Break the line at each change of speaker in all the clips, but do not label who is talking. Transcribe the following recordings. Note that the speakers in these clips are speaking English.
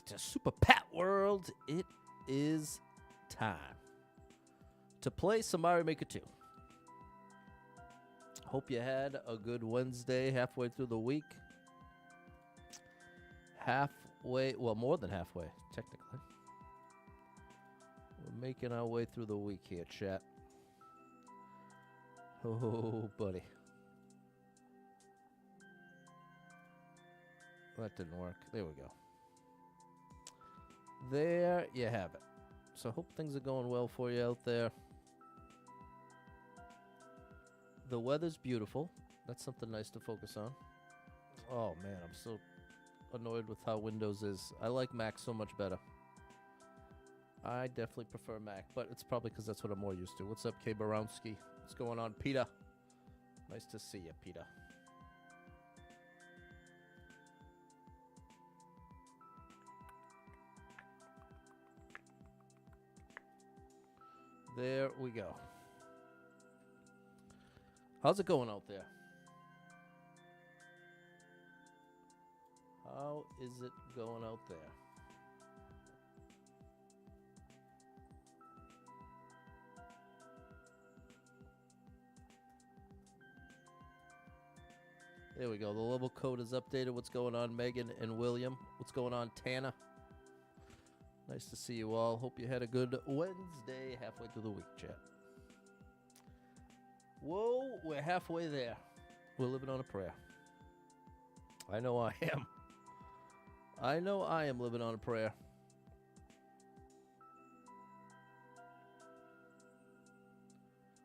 to Super Pat World. It is time to play some Mario Maker 2. Hope you had a good Wednesday halfway through the week. More than halfway, technically. We're making our way through the week here, chat. Oh, buddy. That didn't work. There we go. There you have it. So hope things are going well for you out there. The weather's beautiful. That's something nice to focus on. Oh, man, I'm so annoyed with how Windows is. I like Mac so much better. I definitely prefer Mac, but it's probably because that's what I'm more used to. What's up, K. Borowski? What's going on, Peter? Nice to see you, Peter. There we go. How's it going out there? How is it going out there? There we go. The level code is updated. What's going on, Megan and William? What's going on, Tana? Nice to see you all. Hope you had a good Wednesday halfway through the week, chat. Whoa, we're halfway there. We're living on a prayer. I know I am. I know I am living on a prayer.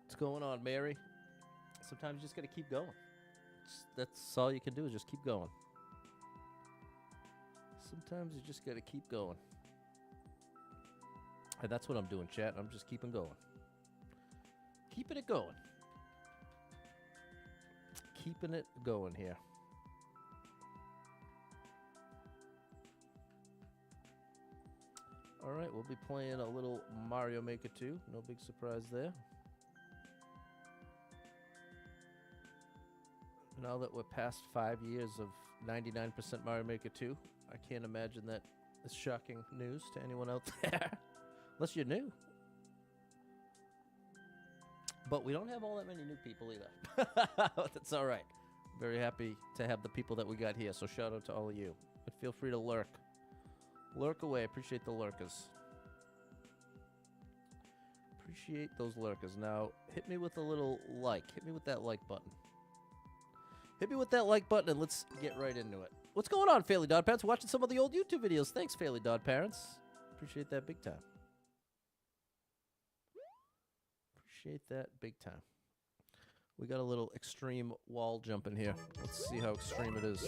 What's going on, Mary? Sometimes you just got to keep going. That's all you can do is just keep going. Sometimes you just got to keep going. And that's what I'm doing, chat. I'm just keeping going. Keeping it going. Keeping it going here. All right, we'll be playing a little Mario Maker 2. No big surprise there. Now that we're past 5 years of 99% Mario Maker 2, I can't imagine that is shocking news to anyone out there. Unless you're new. But we don't have all that many new people either. That's all right. Very happy to have the people that we got here, so shout out to all of you. But feel free to lurk. Lurk away. Appreciate the lurkers. Appreciate those lurkers. Now, hit me with a little like. Hit me with that like button. Hit me with that like button and let's get right into it. What's going on, Fairly Dod Parents? Watching some of the old YouTube videos. Thanks, Fairly Dod Parents. Appreciate that big time. Appreciate that big time. We got a little extreme wall jump in here. Let's see how extreme it is.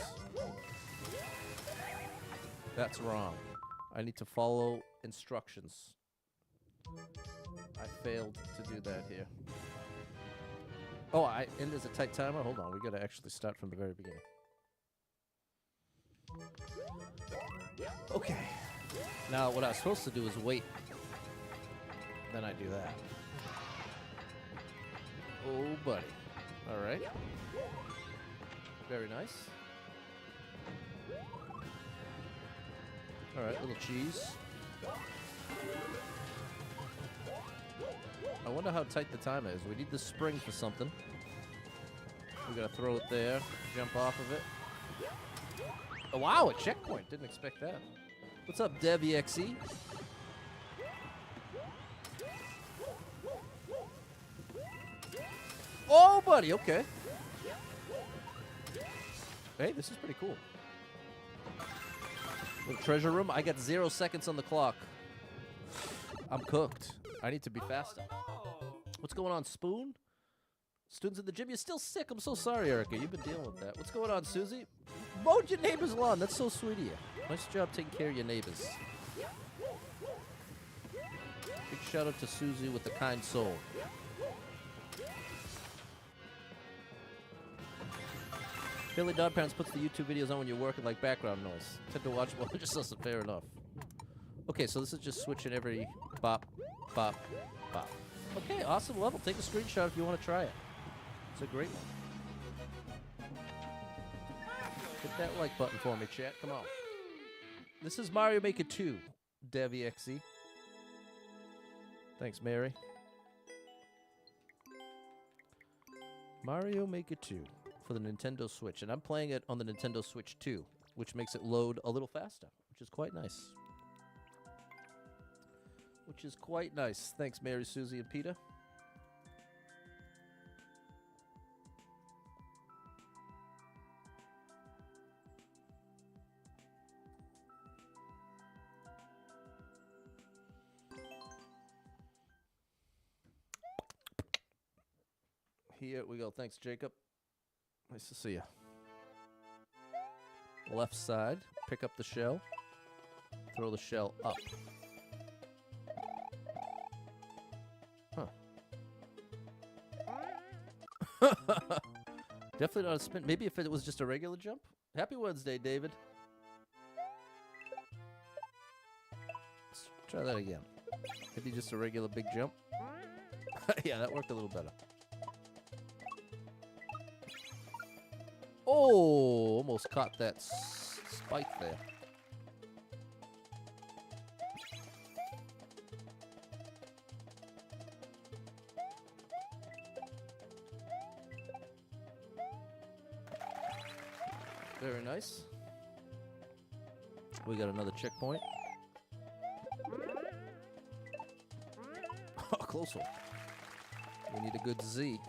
That's wrong. I need to follow instructions. I failed to do that here. Oh, and there's a tight timer? Hold on, we gotta actually start from the very beginning. Okay. Now, what I was supposed to do is wait. Then I do that. Oh, buddy. All right. Very nice. All right, little cheese. I wonder how tight the timer is. We need the spring for something. We gotta throw it there, jump off of it. Oh, wow, a checkpoint. Didn't expect that. What's up, DevExe? Oh, buddy, okay. Hey, this is pretty cool. Little treasure room. I got 0 seconds on the clock. I'm cooked. I need to be faster. What's going on, Spoon? Students in the gym, you're still sick. I'm so sorry, Erica. You've been dealing with that. What's going on, Susie? Mowed your neighbor's lawn. That's so sweet of you. Nice job taking care of your neighbors. Big shout out to Susie with the kind soul. Billy Dog Parents puts the YouTube videos on when you're working like background noise. Tend to watch more, just doesn't fair enough. Okay, so this is just switching every bop, bop, bop. Okay, awesome level. Take a screenshot if you want to try it. It's a great one. Hit that like button for me, chat. Come on. This is Mario Maker 2, DevExe. Thanks, Mary. Mario Maker 2 for the Nintendo Switch. And I'm playing it on the Nintendo Switch 2, which makes it load a little faster, which is quite nice. Which is quite nice. Thanks, Mary, Susie, and Peter. Here we go. Thanks, Jacob. Nice to see you. Left side. Pick up the shell. Throw the shell up. Huh. Definitely not a spin. Maybe if it was just a regular jump. Happy Wednesday, David. Let's try that again. Maybe just a regular big jump. Yeah, that worked a little better. Oh, almost caught that spike there. Very nice. We got another checkpoint. Oh, close one. We need a good Z,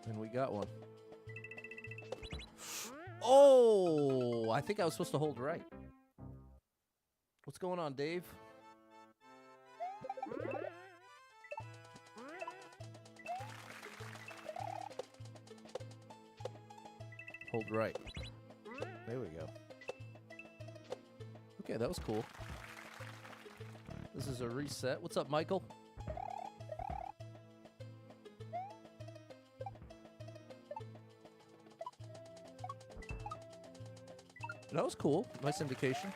and we got one. Oh, I think I was supposed to hold right. What's going on, Dave? Hold right. There we go. Okay, that was cool. This is a reset. What's up, Michael? That was cool. Nice indication.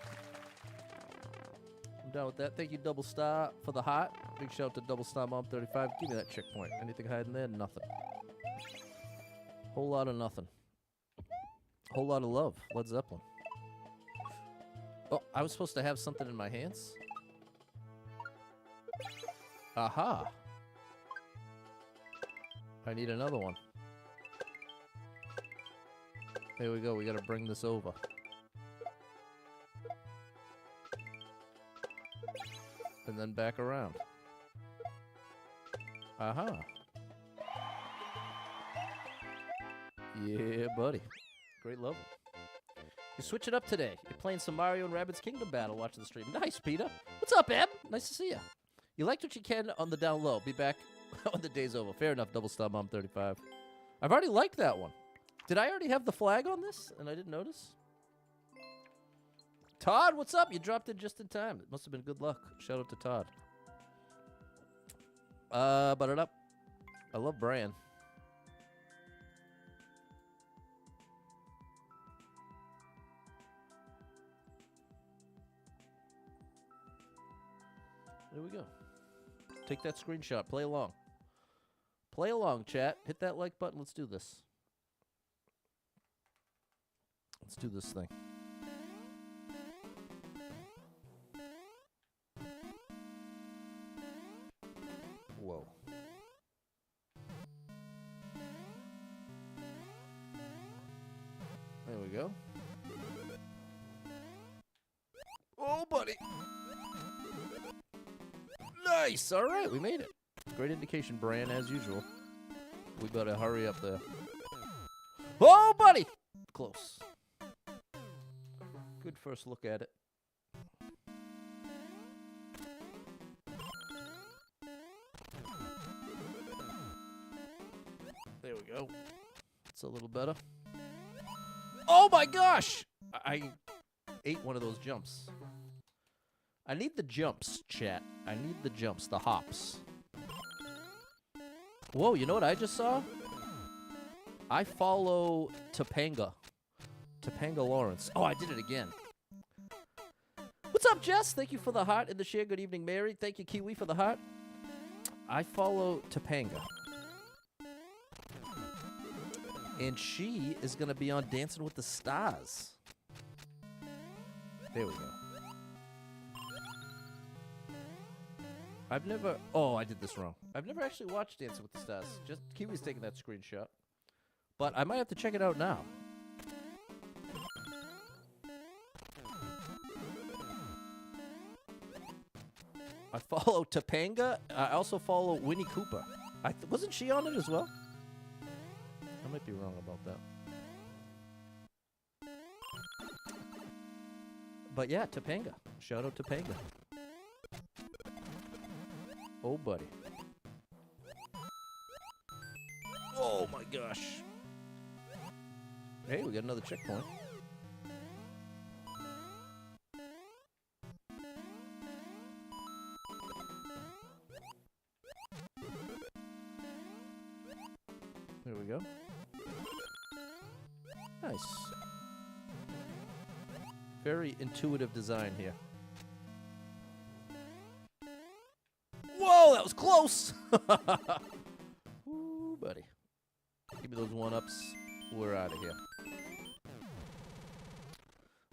I'm down with that. Thank you, Double Star, for the heart. Big shout out to Double Star Mom 35. Give me that checkpoint. Anything hiding there? Nothing. Whole lot of nothing. Whole lot of love. Led Zeppelin. Oh, I was supposed to have something in my hands? Aha. I need another one. There we go. We got to bring this over. And then back around. Aha. Yeah, buddy. Great level. You switch it up today. You're playing some Mario and Rabbids Kingdom Battle watching the stream. Nice, Peter. What's up, Eb? Nice to see you. You liked what you can on the down low. Be back when the day's over. Fair enough, Double Star Mom 35. I've already liked that one. Did I already have the flag on this and I didn't notice? Todd, what's up? You dropped in just in time. It must have been good luck. Shout out to Todd. Butter it up. I love Bran. There we go. Take that screenshot. Play along. Play along, chat. Hit that like button. Let's do this. Let's do this thing. Whoa. There we go. Oh, buddy. Nice. All right, we made it. Great indication, Bran, as usual. We better hurry up there. Oh, buddy. Close. Good first look at it. There we go. It's a little better. Oh my gosh! I ate one of those jumps. I need the jumps, chat. I need the jumps, the hops. Whoa, you know what I just saw? I follow Topanga. Topanga Lawrence. Oh, I did it again. What's up, Jess? Thank you for the heart in the share. Good evening, Mary. Thank you, Kiwi, for the heart. I follow Topanga. And she is going to be on Dancing with the Stars. There we go. I've never... Oh, I did this wrong. I've never actually watched Dancing with the Stars. Just Kiwi's taking that screenshot. But I might have to check it out now. I follow Topanga. I also follow Winnie Cooper. Wasn't she on it as well? I might be wrong about that. But yeah, Topanga. Shout out Topanga. Oh, buddy. Oh, my gosh. Hey, we got another checkpoint. There we go. Nice. Very intuitive design here. Whoa, that was close! Ooh, buddy. Give me those one-ups. We're out of here.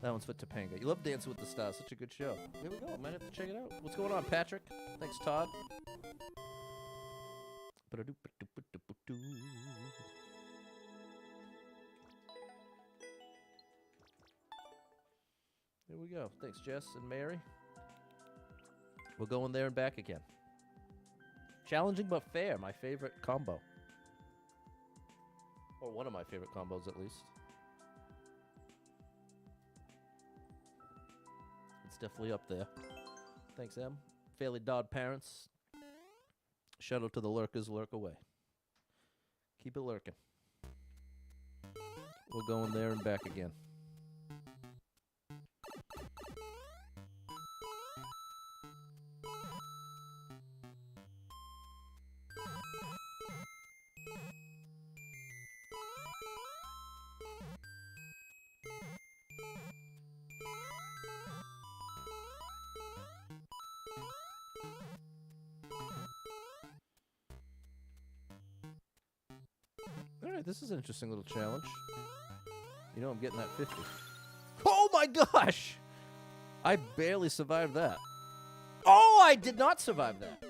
That one's for Topanga. You love Dancing with the Stars. Such a good show. Here we go. Might have to check it out. What's going on, Patrick? Thanks, Todd. Here we go. Thanks, Jess and Mary. We're going there and back again. Challenging but fair. My favorite combo. Or one of my favorite combos, at least. It's definitely up there. Thanks, Em. Fairly Dodd parents. Shout out to the lurkers. Lurk away. Keep it lurking. We're going there and back again. Alright, this is an interesting little challenge. You know I'm getting that 50. Oh my gosh! I barely survived that. Oh, I did not survive that.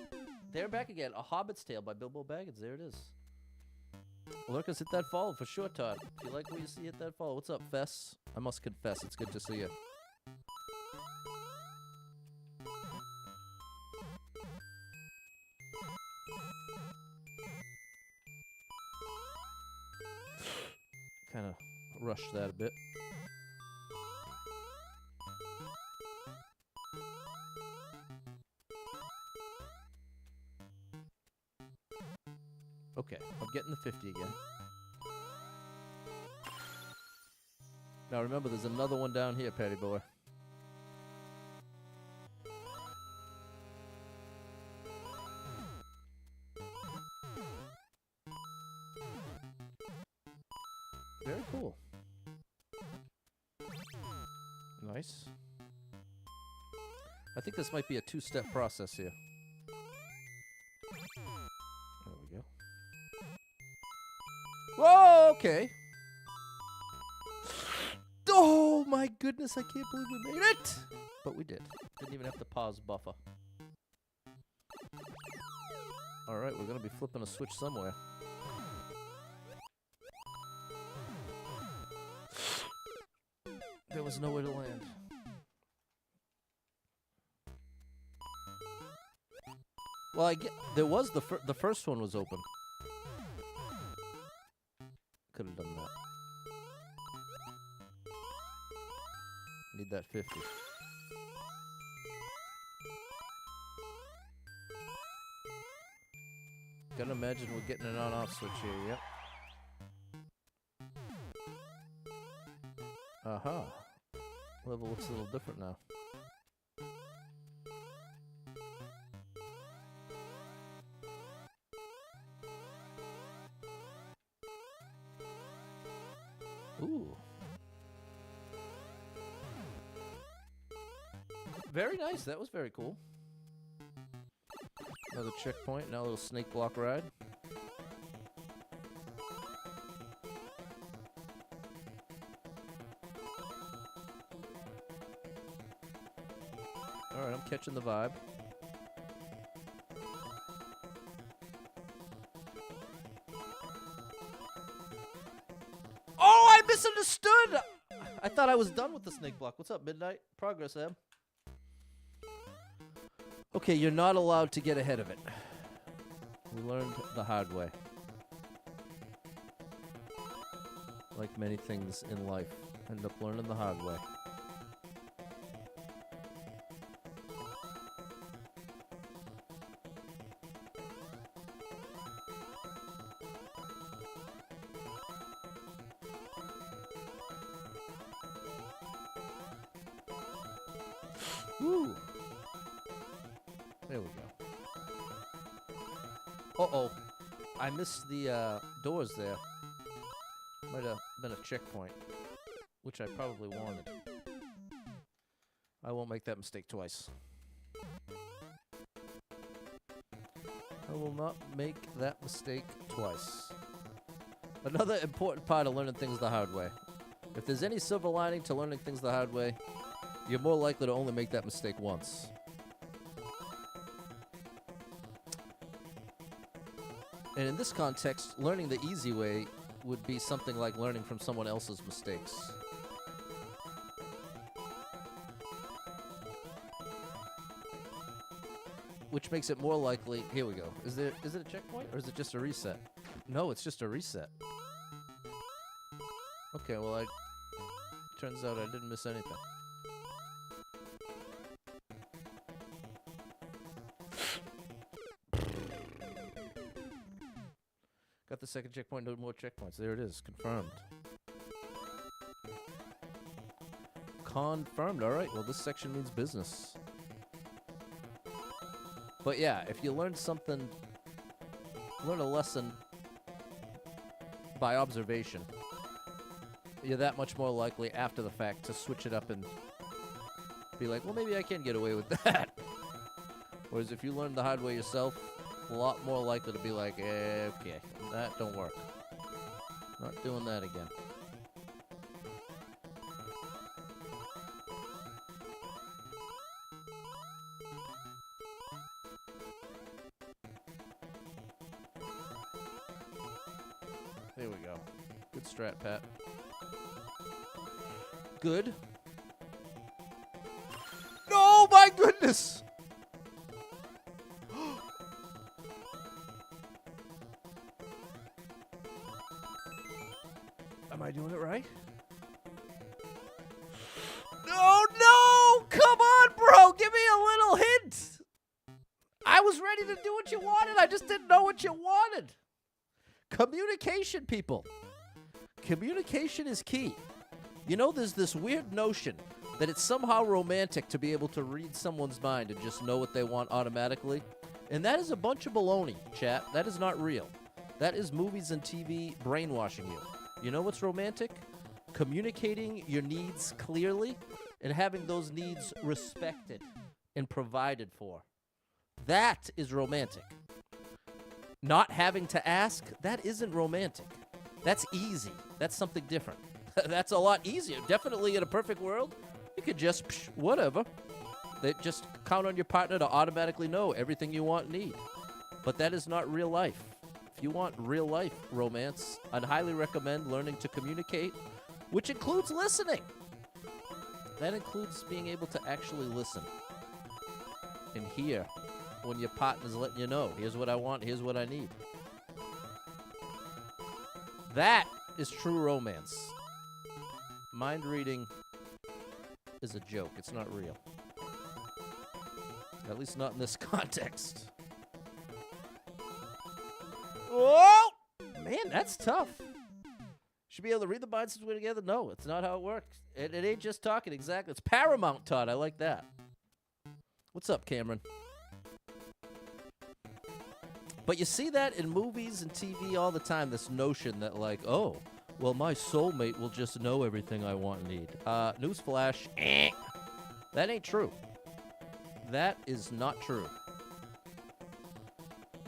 There back again. A Hobbit's Tale by Bilbo Baggins. There it is. Lurkers, hit that follow for sure, Todd. If you like what you see, hit that follow. What's up, Fess? I must confess, it's good to see you. Kind of rushed that a bit. Okay, I'm getting the 50 again. Now remember, there's another one down here, Patty boy. Very cool. Nice. I think this might be a two-step process here. There we go. Whoa, okay. Oh my goodness, I can't believe we made it! But we did. Didn't even have to pause buffer. Alright, we're gonna be flipping a switch somewhere. There was nowhere to land. Well, I get there was the first one was open. Could have done that. Need that 50. Gotta imagine we're getting an on-off switch here. Yep. Aha. Level looks a little different now. Ooh. Very nice. That was very cool. Another checkpoint. Now a little snake block ride. Alright, I'm catching the vibe. understood! I thought I was done with the snake block. What's up, Midnight? Progress, Em. Okay, you're not allowed to get ahead of it. We learned the hard way. Like many things in life, end up learning the hard way. Woo! There we go. Uh-oh. I missed the doors there. Might have been a checkpoint, which I probably wanted. I won't make that mistake twice. I will not make that mistake twice. Another important part of learning things the hard way. If there's any silver lining to learning things the hard way, you're more likely to only make that mistake once. And in this context, learning the easy way would be something like learning from someone else's mistakes. Which makes it more likely... Here we go. Is it a checkpoint or is it just a reset? No, it's just a reset. Okay, well, turns out I didn't miss anything. Got the second checkpoint, no more checkpoints. There it is, confirmed. Confirmed, alright, well this section means business. But yeah, if you learn a lesson by observation, you're that much more likely after the fact to switch it up and be like, well maybe I can get away with that. Whereas if you learn the hard way yourself, a lot more likely to be like, okay, that don't work. Not doing that again. There we go. Good strat, Pat. Good. Oh my goodness! Am I doing it right? No! Come on, bro! Give me a little hint! I was ready to do what you wanted. I just didn't know what you wanted. Communication, people. Communication is key. You know, there's this weird notion that it's somehow romantic to be able to read someone's mind and just know what they want automatically. And that is a bunch of baloney, chat. That is not real. That is movies and TV brainwashing you. You know what's romantic? Communicating your needs clearly and having those needs respected and provided for. That is romantic. Not having to ask, that isn't romantic. That's easy. That's something different. That's a lot easier. Definitely in a perfect world, you could just, whatever. They just count on your partner to automatically know everything you want and need. But that is not real life. If you want real life romance, I'd highly recommend learning to communicate, which includes listening. That includes being able to actually listen and hear when your partner's letting you know, here's what I want, here's what I need. That is true romance. Mind reading is a joke. It's not real. At least not in this context. Oh! Man, that's tough. Should be able to read the minds since we're together? No, it's not how it works. It ain't just talking, exactly. It's Paramount, Todd. I like that. What's up, Cameron? But you see that in movies and TV all the time, this notion that like, oh, well, my soulmate will just know everything I want and need. Newsflash, that ain't true. That is not true.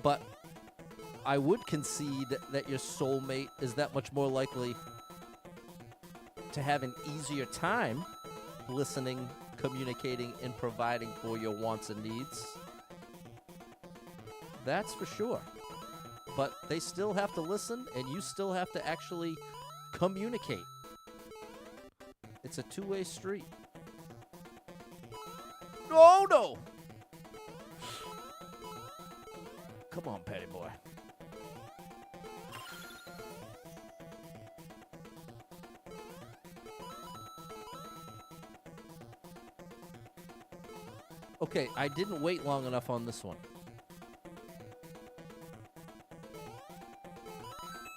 But I would concede that your soulmate is that much more likely to have an easier time listening, communicating, and providing for your wants and needs. That's for sure. But they still have to listen, and you still have to actually communicate. It's a two-way street. Oh, no! Come on, Patty boy. Okay, I didn't wait long enough on this one.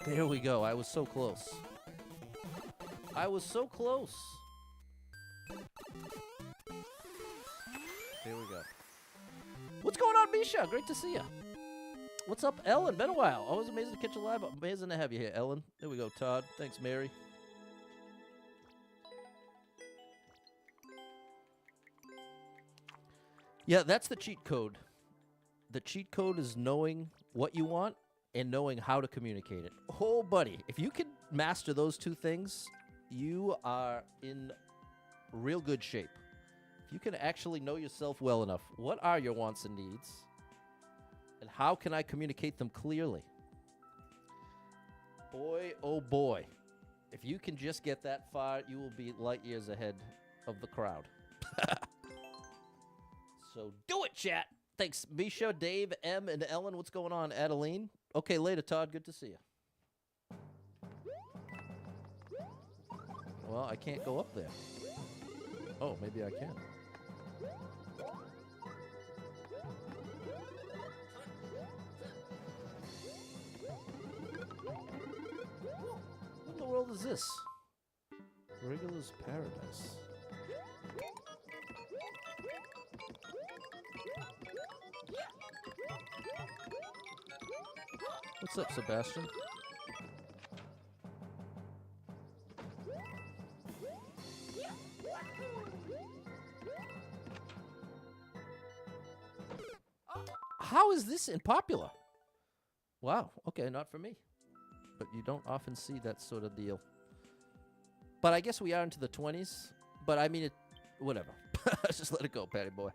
There we go. I was so close. I was so close. Here we go. What's going on, Misha? Great to see you. What's up, Ellen? Been a while. Always amazing to catch you live. Amazing to have you here, Ellen. There we go, Todd. Thanks, Mary. Yeah, that's the cheat code. The cheat code is knowing what you want and knowing how to communicate it. Oh, buddy, if you can master those two things, you are in real good shape. If you can actually know yourself well enough, what are your wants and needs? And how can I communicate them clearly? Boy, oh boy. If you can just get that far, you will be light years ahead of the crowd. So do it, chat. Thanks, Misha, Dave, M, and Ellen. What's going on, Adeline? Okay, later, Todd. Good to see you. Well, I can't go up there. Oh, maybe I can. What in the world is this? Regular's Paradise. What's up, Sebastian? How is this unpopular? Wow, okay, not for me. But you don't often see that sort of deal. But I guess we are into the 20s. But I mean, whatever. Just let it go, Patty boy.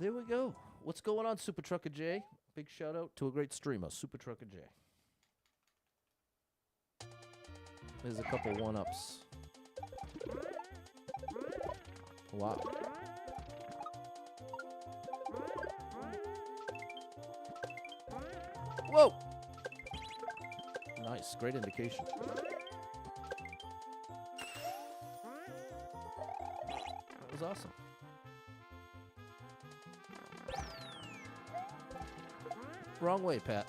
There we go. What's going on, Super Trucker J? Big shout out to a great streamer, Super Trucker J. There's a couple one-ups. Wow. Whoa! Nice, great indication. That was awesome. Wrong way, Pat.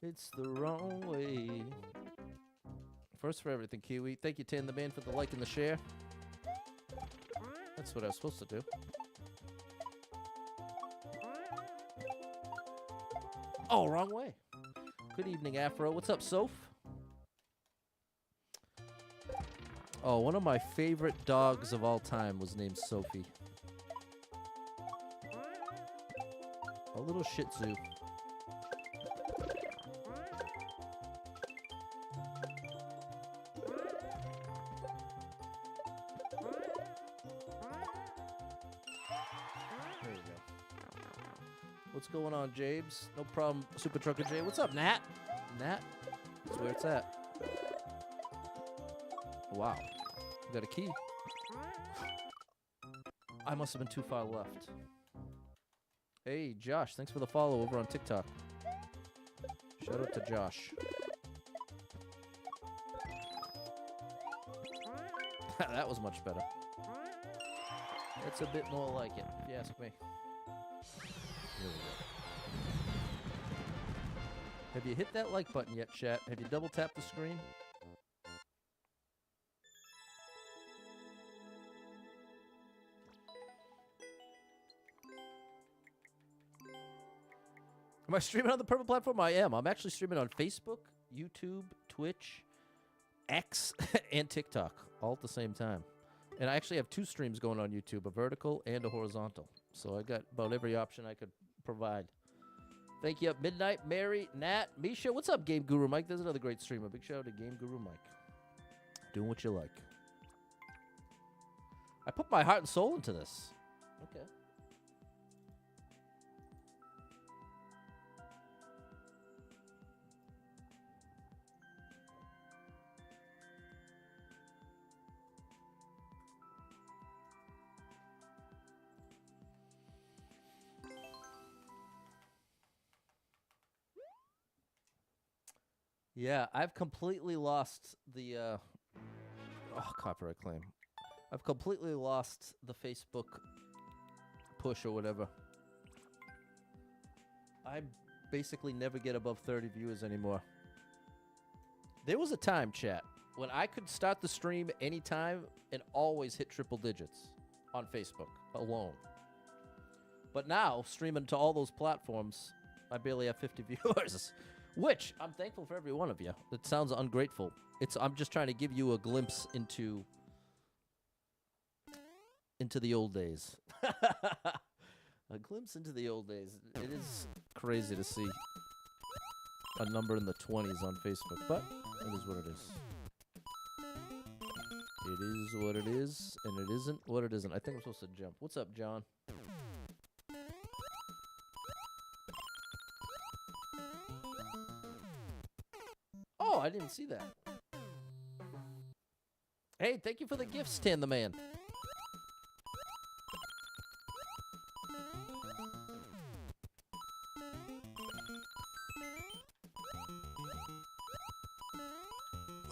It's the wrong way. First for everything, Kiwi. Thank you, Tan the Man, for the like and the share. That's what I was supposed to do. Oh, wrong way. Good evening, Afro. What's up, Soph? Oh, one of my favorite dogs of all time was named Sophie. A little Shih Tzu. There you go. What's going on, Jabes? No problem, Super Trucker J. What's up, Nat? Nat? That's where it's at. Wow. You got a key. I must have been too far left. Hey, Josh, thanks for the follow over on TikTok. Shout out to Josh. That was much better. It's a bit more like it, if you ask me. Here we go. Have you hit that like button yet, chat? Have you double tapped the screen? Am I streaming on the Purple platform? I am. I'm actually streaming on Facebook, YouTube, Twitch, X, and TikTok all at the same time. And I actually have 2 streams going on YouTube, a vertical and a horizontal. So I got about every option I could provide. Thank you, Midnight, Mary, Nat, Misha. What's up, Game Guru Mike? There's another great streamer. Big shout out to Game Guru Mike. Doing what you like. I put my heart and soul into this. Okay. Yeah, I've completely lost the copyright claim. I've completely lost the Facebook push or whatever. I basically never get above 30 viewers anymore. There was a time, chat, when I could start the stream anytime and always hit triple digits on Facebook alone. But now, streaming to all those platforms, I barely have 50 viewers. Which, I'm thankful for every one of you. It sounds ungrateful. I'm just trying to give you a glimpse into the old days. A glimpse into the old days. It is crazy to see a number in the 20s on Facebook, but it is what it is. It is what it is, and it isn't what it isn't. I think I'm supposed to jump. What's up, John? Oh, I didn't see that. Hey, thank you for the gifts, Stan the Man.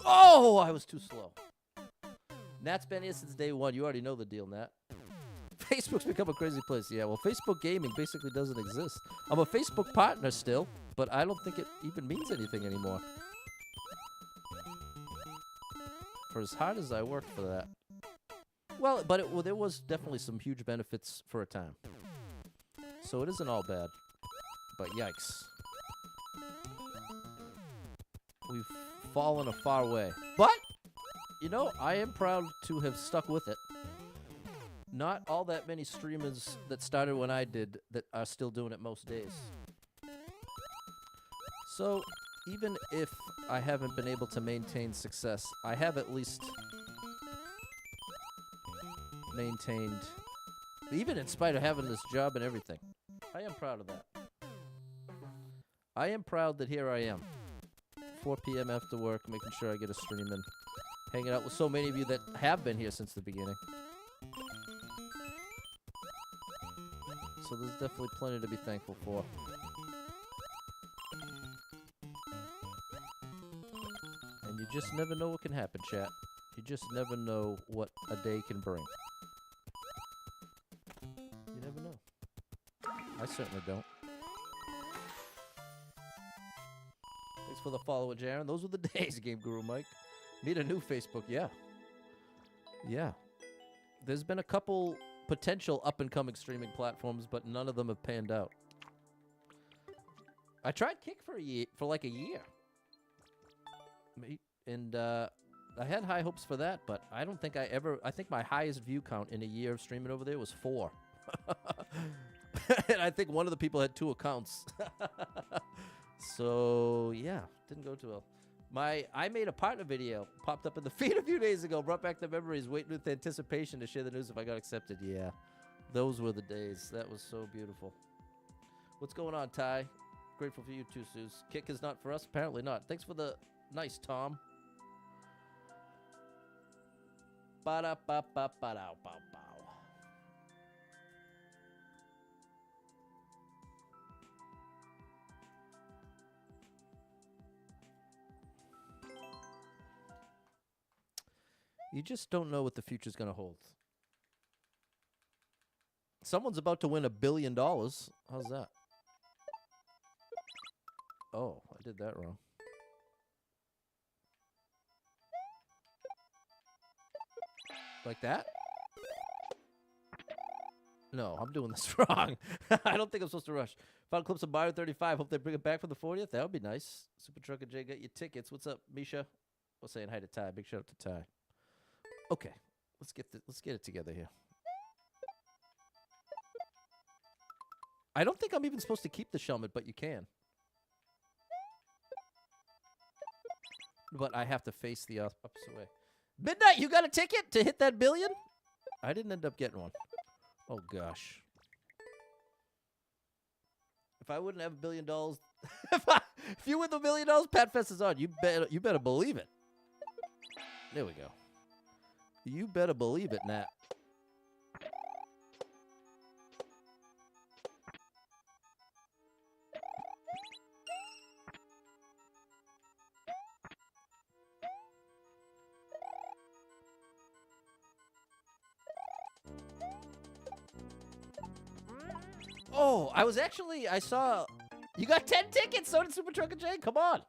Oh, I was too slow. Nat's been here since day one. You already know the deal, Nat. Facebook's become a crazy place. Yeah, well, Facebook gaming basically doesn't exist. I'm a Facebook partner still, but I don't think it even means anything anymore. For as hard as I worked for that. Well, but there was definitely some huge benefits for a time. So it isn't all bad. But yikes. We've fallen a far way. But, you know, I am proud to have stuck with it. Not all that many streamers that started when I did that are still doing it most days. So, even if I haven't been able to maintain success, I have at least maintained, even in spite of having this job and everything. I am proud of that. I am proud that here I am, 4 p.m. after work, making sure I get a stream in, hanging out with so many of you that have been here since the beginning. So there's definitely plenty to be thankful for. And you just never know what can happen, chat. You just never know what a day can bring. You never know. I certainly don't. Thanks for the follow, Jaren. Those were the days, Game Guru Mike. Need a new Facebook, yeah. Yeah. There's been a couple potential up-and-coming streaming platforms, but none of them have panned out. I tried Kick for like a year. And I had high hopes for that, but I don't think I think my highest view count in a year of streaming over there was 4. And I think one of the people had 2 accounts. So, yeah, didn't go too well. I made a partner video, popped up in the feed a few days ago, brought back the memories, waiting with anticipation to share the news if I got accepted. Yeah, those were the days. That was so beautiful. What's going on, Ty? Grateful for you too, Suze. Kick is not for us? Apparently not. Thanks for the nice, Tom. Ba-da-ba-ba-ba-da-bow-bow. You just don't know what the future's going to hold. Someone's about to win $1 billion. How's that? Oh, I did that wrong. Like that? No, I'm doing this wrong. I don't think I'm supposed to rush. Found clips of Mario 35. Hope they bring it back for the 40th. That would be nice. Super Truck and Jay got your tickets. What's up, Misha? Well, saying hi to Ty. Big shout out to Ty. Okay, let's get it together here. I don't think I'm even supposed to keep the helmet, but you can. But I have to face the opposite way. Midnight, you got a ticket to hit that $1 billion? I didn't end up getting one. Oh, gosh. If I wouldn't have $1 billion, if you win the $1 million, Pat Fest is on. You better believe it. There we go. You better believe it, Nat. Oh, I saw, you got 10 tickets, so did Super Trucker Jay. Come on.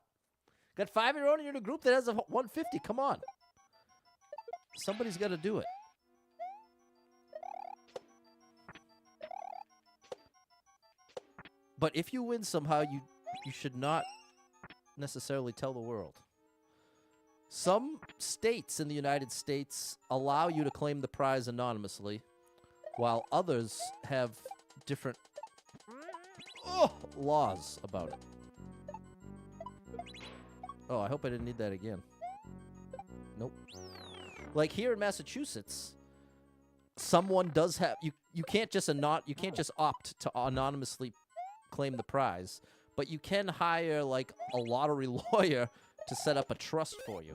Got 5 of your own, and you're in a group that has a 150. Come on. Somebody's got to do it. But if you win somehow, you should not necessarily tell the world. Some states in the United States allow you to claim the prize anonymously, while others have different laws about it. Oh, I hope I didn't need that again. Nope. Like here in Massachusetts, someone does have you can't just opt to anonymously claim the prize, but you can hire like a lottery lawyer to set up a trust for you.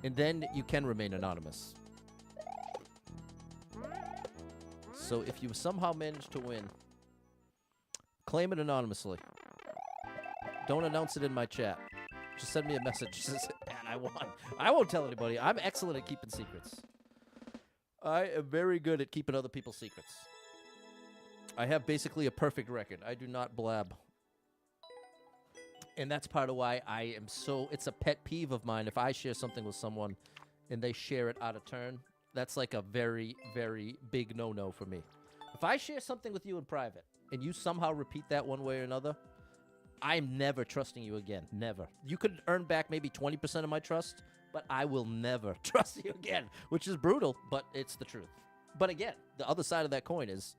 And then you can remain anonymous. So if you somehow manage to win, claim it anonymously. Don't announce it in my chat. Just send me a message. Says, "Man, I won." I won't tell anybody. I'm excellent at keeping secrets. I am very good at keeping other people's secrets. I have basically a perfect record. I do not blab. And that's part of why I am so... It's a pet peeve of mine. If I share something with someone and they share it out of turn, that's like a very, very big no-no for me. If I share something with you in private and you somehow repeat that one way or another, I'm never trusting you again. Never. You could earn back maybe 20% of my trust, but I will never trust you again, which is brutal, but it's the truth. But again, the other side of that coin is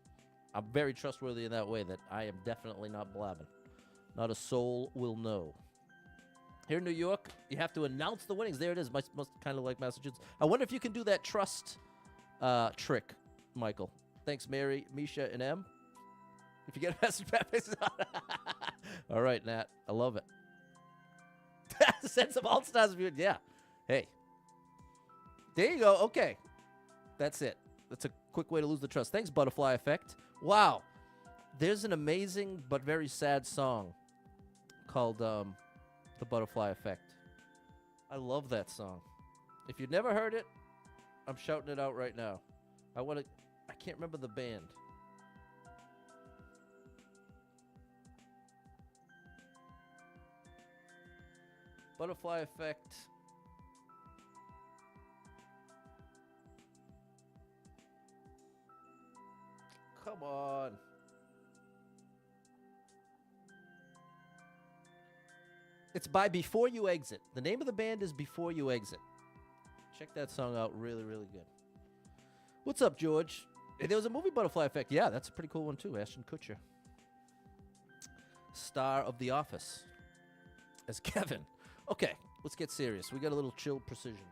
I'm very trustworthy in that way that I am definitely not blabbing. Not a soul will know. Here in New York, you have to announce the winnings. There it is. Must kind of like Massachusetts. I wonder if you can do that trust trick, Michael. Thanks, Mary, Misha, and M. If you get a message back, all right, Nat. I love it. Send some All-Stars. Yeah. Hey. There you go. Okay. That's it. That's a quick way to lose the trust. Thanks, Butterfly Effect. Wow. There's an amazing but very sad song called The Butterfly Effect. I love that song. If you've never heard it, I'm shouting it out right now. I can't remember the band. Butterfly Effect. Come on. It's by Before You Exit. The name of the band is Before You Exit. Check that song out. Really, really good. What's up, George? Hey, there was a movie, Butterfly Effect. Yeah, that's a pretty cool one, too. Ashton Kutcher. Star of The Office. As Kevin. Okay, let's get serious. We got a little chill precision here.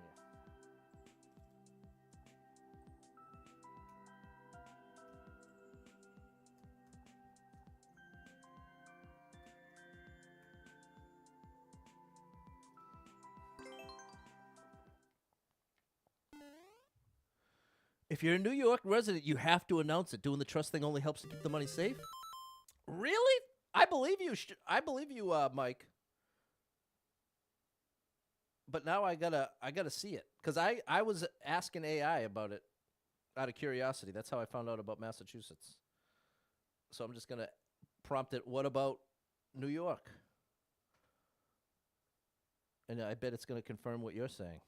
If you're a New York resident, you have to announce it. Doing the trust thing only helps to keep the money safe. Really? I believe you. I believe you, Mike. But now I gotta see it because I was asking AI about it out of curiosity. That's how I found out about Massachusetts. So I'm just gonna prompt it. What about New York? And I bet it's gonna confirm what you're saying.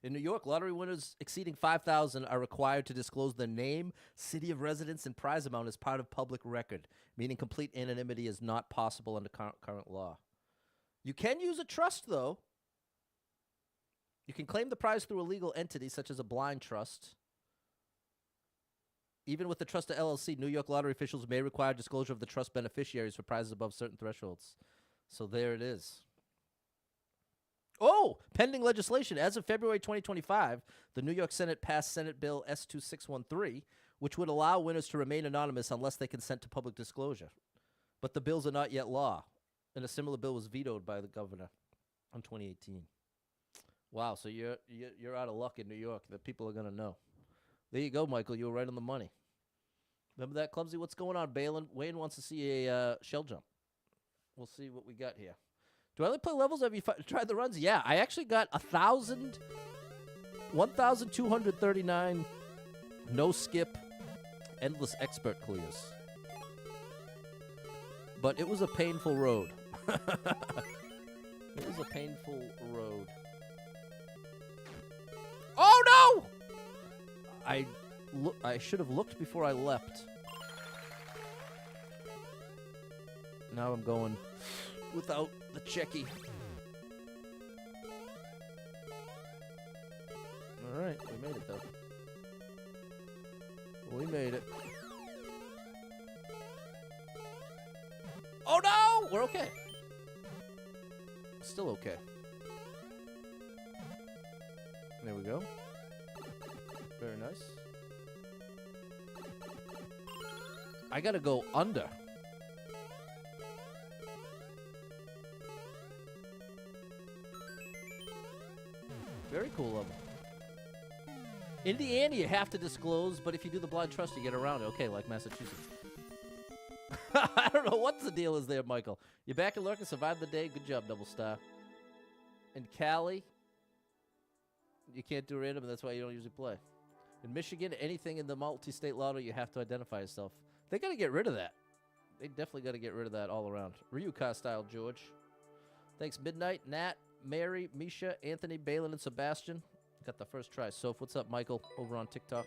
In New York, lottery winners exceeding 5,000 are required to disclose their name, city of residence, and prize amount as part of public record, meaning complete anonymity is not possible under current law. You can use a trust, though. You can claim the prize through a legal entity, such as a blind trust. Even with the trust to LLC, New York lottery officials may require disclosure of the trust beneficiaries for prizes above certain thresholds. So there it is. Oh, pending legislation. As of February 2025, the New York Senate passed Senate Bill S2613, which would allow winners to remain anonymous unless they consent to public disclosure. But the bills are not yet law, and a similar bill was vetoed by the governor in 2018. Wow, so you're out of luck in New York that people are going to know. There you go, Michael. You were right on the money. Remember that, Clumsy? What's going on, Balin? Wayne wants to see a shell jump. We'll see what we got here. Do I only play levels? Have you tried the runs? Yeah, I actually got 1,239 no skip, endless expert clears. But it was a painful road. It was a painful road. Oh no! I should have looked before I leapt. Now I'm going without the checky. All right, we made it though. We made it. Oh no! We're okay. Still okay. There we go. Very nice. I gotta go under. Very cool level. Indiana, you have to disclose, but if you do the blind trust, you get around it. Okay, like Massachusetts. I don't know what the deal is there, Michael. You're back and lurking, survived the day. Good job, Double Star. In Cali, you can't do random, and that's why you don't usually play. In Michigan, anything in the multi-state lotto, you have to identify yourself. They got to get rid of that. They definitely got to get rid of that all around. Ryuka style, George. Thanks, Midnight, Nat, Mary, Misha, Anthony, Balin, and Sebastian. Got the first try. Soph, what's up, Michael, over on TikTok?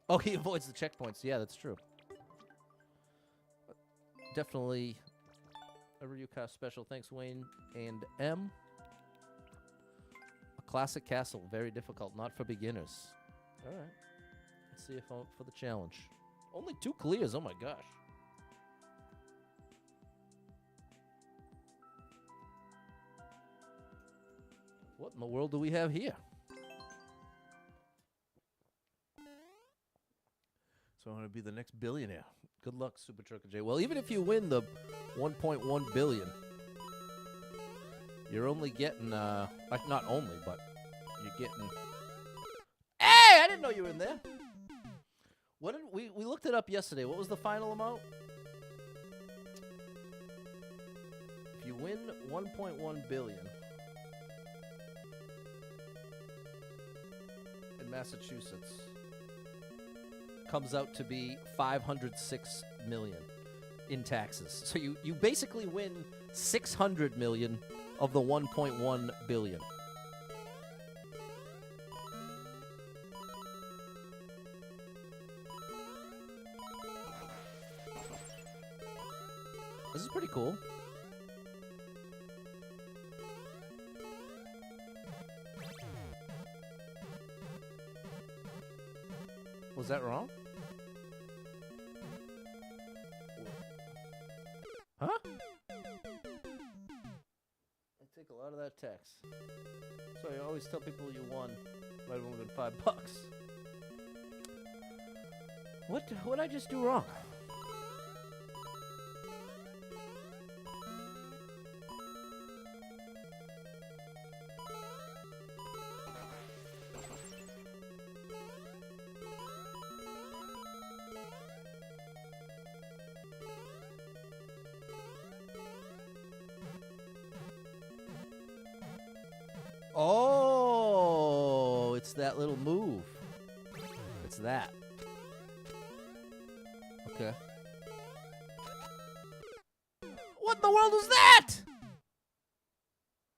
Oh, he avoids the checkpoints. Yeah, that's true. Definitely a Ryuka special. Thanks, Wayne and M. A classic castle. Very difficult. Not for beginners. All right. Let's see if I'm up for the challenge. Only 2 clears. Oh, my gosh. What in the world do we have here? So I'm going to be the next billionaire. Good luck, Super Trucker J. Well, even if you win the 1.1 billion, you're only getting, like not only, but you're getting... Hey! I didn't know you were in there. What did we looked it up yesterday. What was the final amount? If you win 1.1 billion in Massachusetts, comes out to be 506 million in taxes. So you basically win 600 million of the 1.1 billion. This is pretty cool. Was that wrong? Huh? I take a lot of that tax. So I always tell people you won. Might have only been $5. What'd I just do wrong? Oh, it's that little move. It's that. Okay. What in the world is that?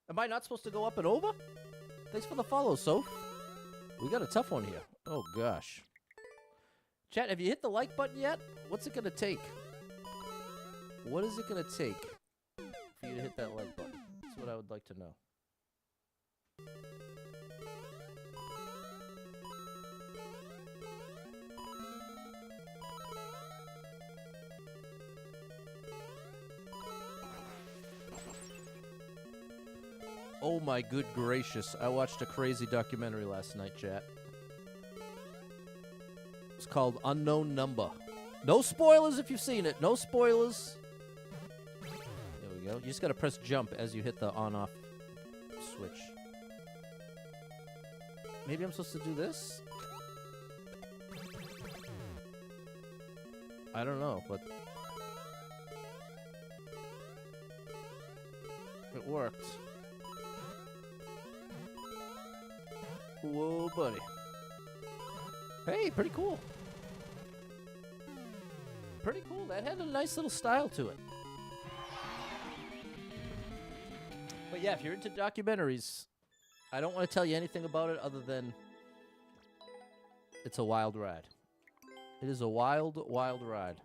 Am I not supposed to go up and over? Thanks for the follow, Soph. We got a tough one here. Oh, gosh. Chat, have you hit the like button yet? What's it going to take? What is it going to take for you to hit that like button? That's what I would like to know. Oh my good gracious. I watched a crazy documentary last night, chat. It's called Unknown Number. No spoilers if you've seen it. No spoilers. There we go. You just gotta press jump as you hit the on-off switch. Maybe I'm supposed to do this? I don't know, but it worked. Whoa, buddy. Hey, pretty cool. Pretty cool. That had a nice little style to it. But yeah, if you're into documentaries, I don't want to tell you anything about it other than it's a wild ride. It is a wild, wild ride.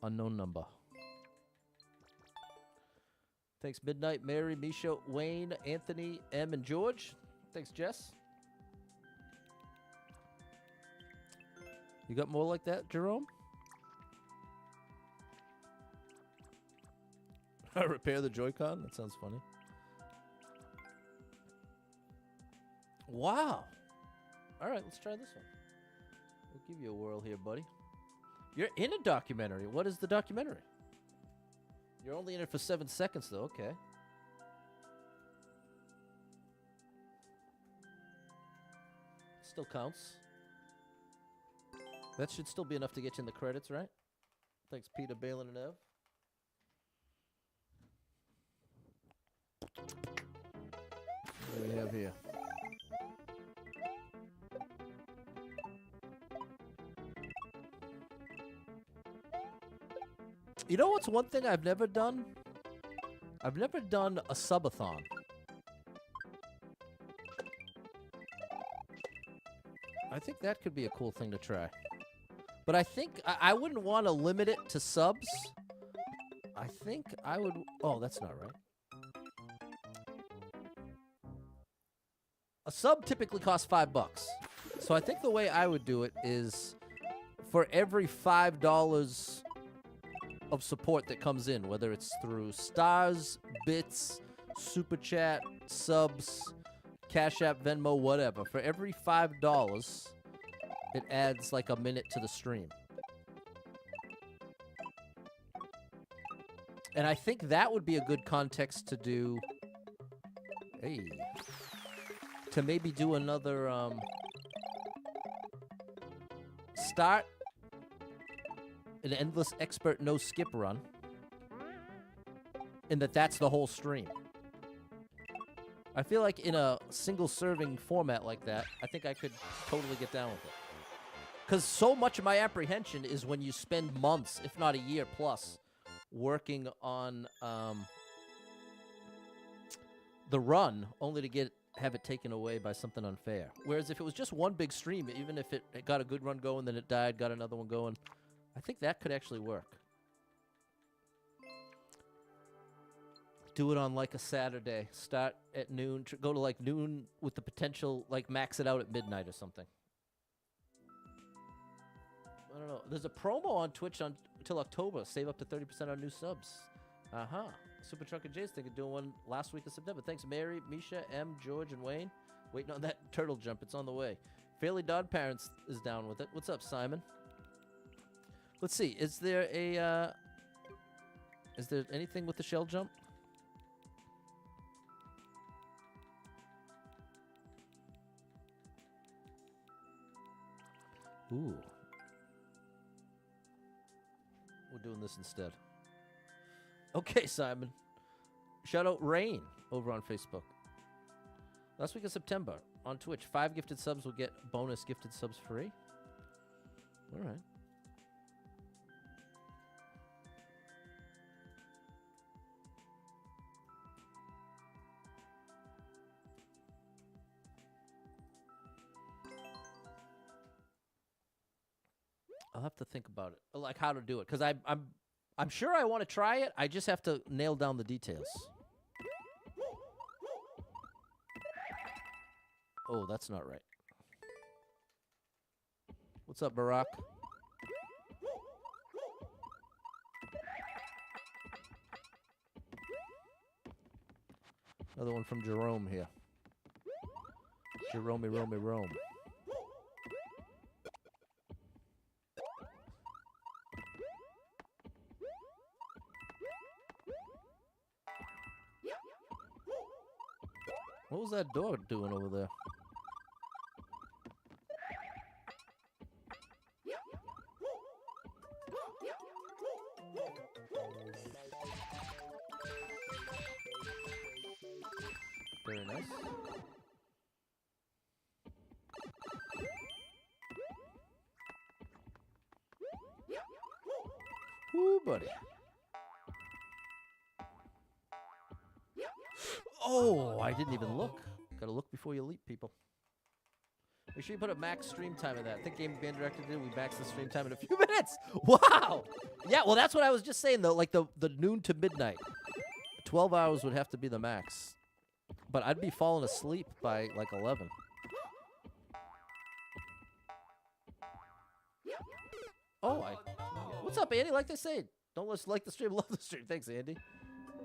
Unknown Number. Thanks, Midnight, Mary, Misha, Wayne, Anthony, M, and George. Thanks, Jess. You got more like that, Jerome? Repair the Joy-Con? That sounds funny. Wow. All right, let's try this one. We'll give you a whirl here, buddy. You're in a documentary. What is the documentary? You're only in it for 7 seconds, though. Okay. Still counts. That should still be enough to get you in the credits, right? Thanks, Peter, Balin, and Ev. What do we have here? You know what's one thing I've never done? I've never done a subathon. I think that could be a cool thing to try. But I think I wouldn't want to limit it to subs. I think I would... Oh, that's not right. A sub typically costs $5. So I think the way I would do it is for every $5 of support that comes in, whether it's through stars, bits, super chat, subs, Cash App, Venmo, whatever, for every $5, it adds like a minute to the stream. And I think that would be a good context to do... Hey... To maybe do another, start an endless expert no skip run. And that's the whole stream. I feel like in a single serving format like that, I think I could totally get down with it. Because so much of my apprehension is when you spend months, if not a year plus, working on the run, only to have it taken away by something unfair. Whereas if it was just one big stream, even if it got a good run going, then it died, got another one going, I think that could actually work. Do it on like a Saturday. Start at noon. Go to like noon with the potential, like max it out at midnight or something. I don't know. There's a promo on Twitch until October. Save up to 30% on new subs. Uh-huh. Super Trunk and Jay's thinking of doing one last week of September. Thanks, Mary, Misha, M, George, and Wayne. Waiting on that turtle jump. It's on the way. Fairly Dodd Parents is down with it. What's up, Simon? Let's see. Is there anything with the shell jump? Ooh. We're doing this instead. Okay, Simon. Shout out Rain over on Facebook. Last week of September on Twitch, 5 gifted subs will get bonus gifted subs free. All right. I'll have to think about it, like how to do it, because I'm sure I want to try it. I just have to nail down the details. Oh, that's not right. What's up, Barack? Another one from Jerome here. Jerome. What was that dog doing over there? Very nice. Woo, buddy. Oh, I didn't even look. Gotta look before you leap, people. Make sure you put a max stream time in that. I think Game Band Director did. We maxed the stream time in a few minutes. Wow. Yeah, well, that's what I was just saying, though. Like the noon to midnight. 12 hours would have to be the max. But I'd be falling asleep by, like, 11. Oh, what's up, Andy? Like they say, don't just like the stream, love the stream. Thanks, Andy.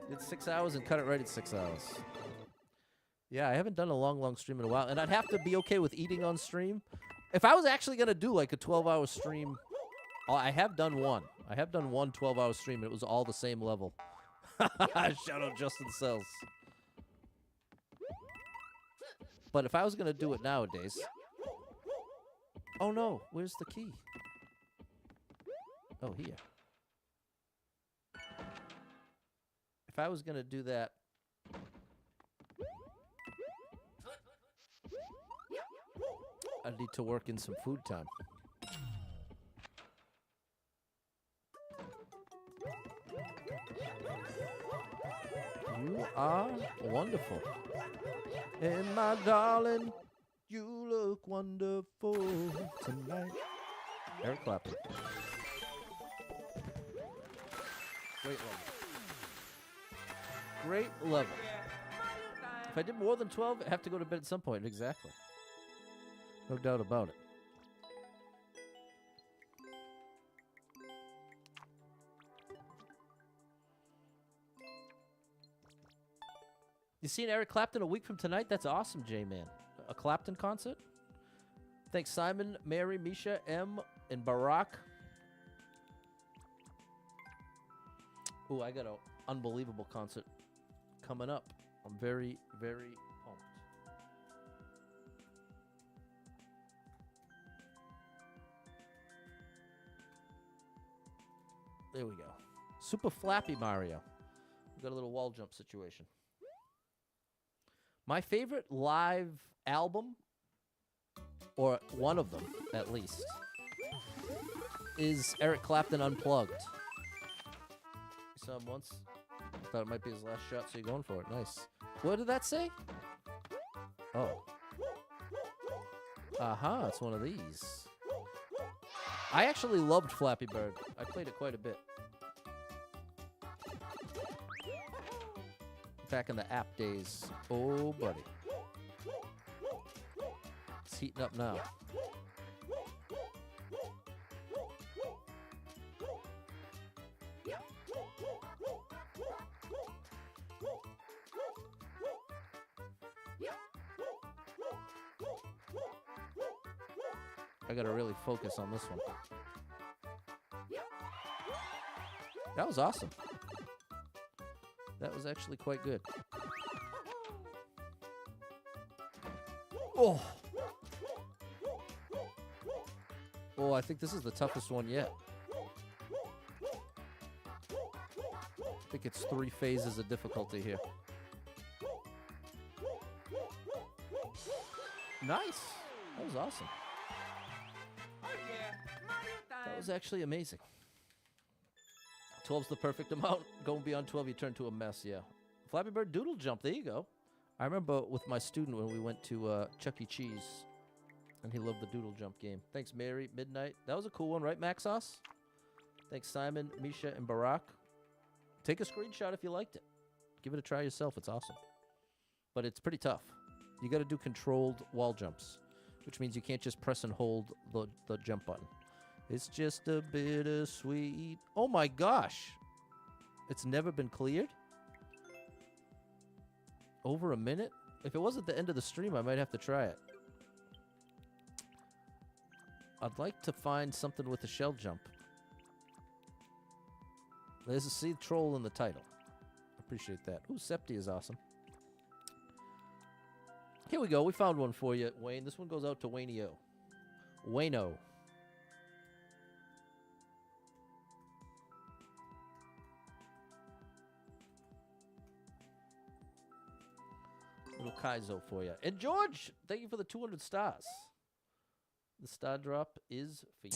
It's 6 hours and cut it right at 6 hours. Yeah, I haven't done a long stream in a while, and I'd have to be okay with eating on stream. If I was actually going to do like a 12-hour stream, I have done one. I have done one 12-hour stream, and it was all the same level. Shout out Justin Sells. But if I was going to do it nowadays... Oh, no. Where's the key? Oh, here. If I was going to do that... I need to work in some food time. You are wonderful. And my darling, you look wonderful tonight. Eric Clapton. Great level. Great level. If I did more than 12, I'd have to go to bed at some point. Exactly. No doubt about it. You seen Eric Clapton a week from tonight? That's awesome, J-Man. A Clapton concert? Thanks, Simon, Mary, Misha, M, and Barack. Ooh, I got an unbelievable concert coming up. I'm very, very pumped. There we go. Super Flappy Mario. We got a little wall jump situation. My favorite live album, or one of them at least, is Eric Clapton Unplugged. You saw him once? Thought it might be his last shot, so you're going for it. Nice. What did that say? Oh. Aha, it's one of these. I actually loved Flappy Bird. I played it quite a bit. Back in the app days. Oh, buddy. It's heating up now. I gotta really focus on this one. That was awesome. That was actually quite good. Oh! Oh, I think this is the toughest one yet. I think it's 3 phases of difficulty here. Nice! That was awesome. That was actually amazing. 12's the perfect amount. Going beyond 12, you turn to a mess, yeah. Flappy Bird Doodle Jump, there you go. I remember with my student when we went to Chuck E. Cheese, and he loved the Doodle Jump game. Thanks, Mary. Midnight. That was a cool one, right, Maxos? Thanks, Simon, Misha, and Barack. Take a screenshot if you liked it. Give it a try yourself. It's awesome. But it's pretty tough. You got to do controlled wall jumps, which means you can't just press and hold the jump button. It's just a bittersweet. Oh my gosh. It's never been cleared? Over a minute? If it wasn't the end of the stream, I might have to try it. I'd like to find something with a shell jump. There's a sea troll in the title. Appreciate that. Ooh, Septi is awesome. Here we go. We found one for you, Wayne. This one goes out to Wayne-O. Wayno. Little Kaizo for you. And George, thank you for the 200 stars. The star drop is for you.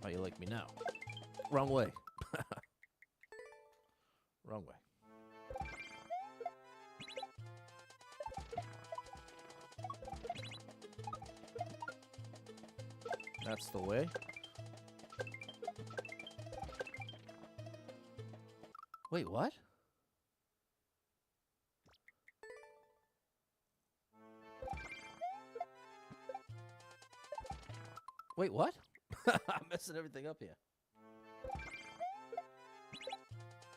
Oh, you like me now? Wrong way. Wrong way. That's the way. Wait, what? Wait, what? I'm messing everything up here.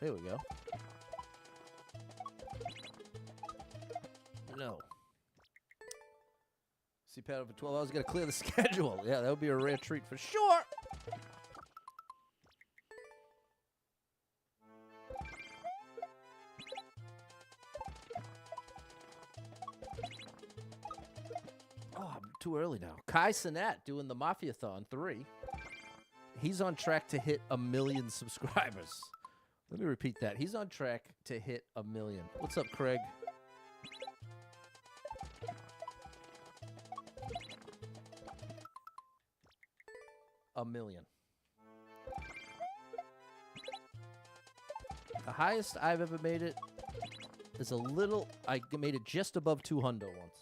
There we go. No. CPAT over 12 hours. Got to clear the schedule. Yeah, that would be a rare treat for sure. Oh, I'm too early now. Kai Sinat doing the Mafiathon 3. He's on track to hit 1 million subscribers. Let me repeat that. He's on track to hit 1 million. What's up, Craig? A million. The highest I've ever made it is a little... I made it just above 200 once.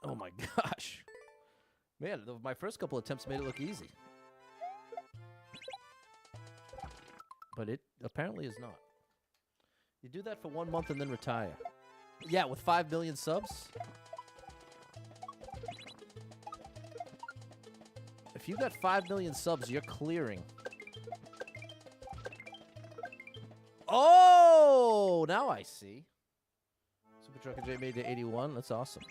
Oh my gosh. Man, my first couple attempts made it look easy. But it apparently is not. You do that for 1 month and then retire. Yeah, with 5 million subs. If you got 5 million subs, you're clearing. Oh, now I see. Super Trucker J made it to 81. That's awesome.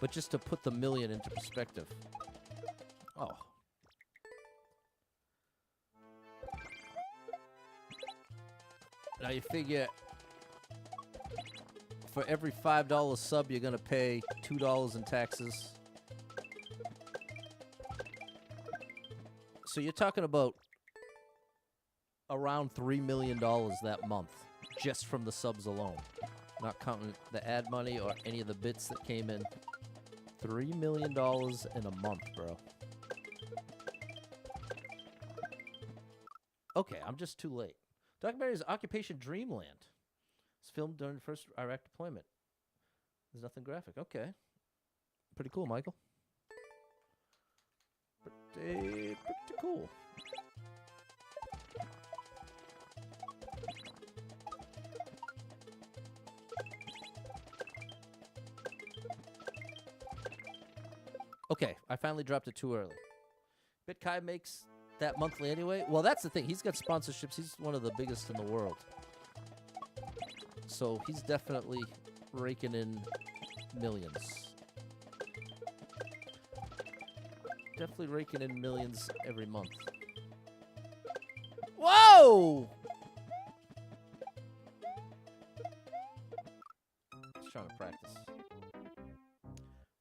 But just to put the million into perspective. Oh. Now you figure for every $5 sub, you're going to pay $2 in taxes. So you're talking about around $3 million that month just from the subs alone. Not counting the ad money or any of the bits that came in. $3 million in a month, bro. Okay, I'm just too late. Documentary is Occupation Dreamland. It's filmed during the first Iraq deployment. There's nothing graphic. Okay. Pretty cool, Michael. Pretty cool. Okay, I finally dropped it too early. BitKai makes that monthly anyway. Well, that's the thing. He's got sponsorships. He's one of the biggest in the world. So he's definitely raking in millions. Definitely raking in millions every month. Whoa! Just trying to practice.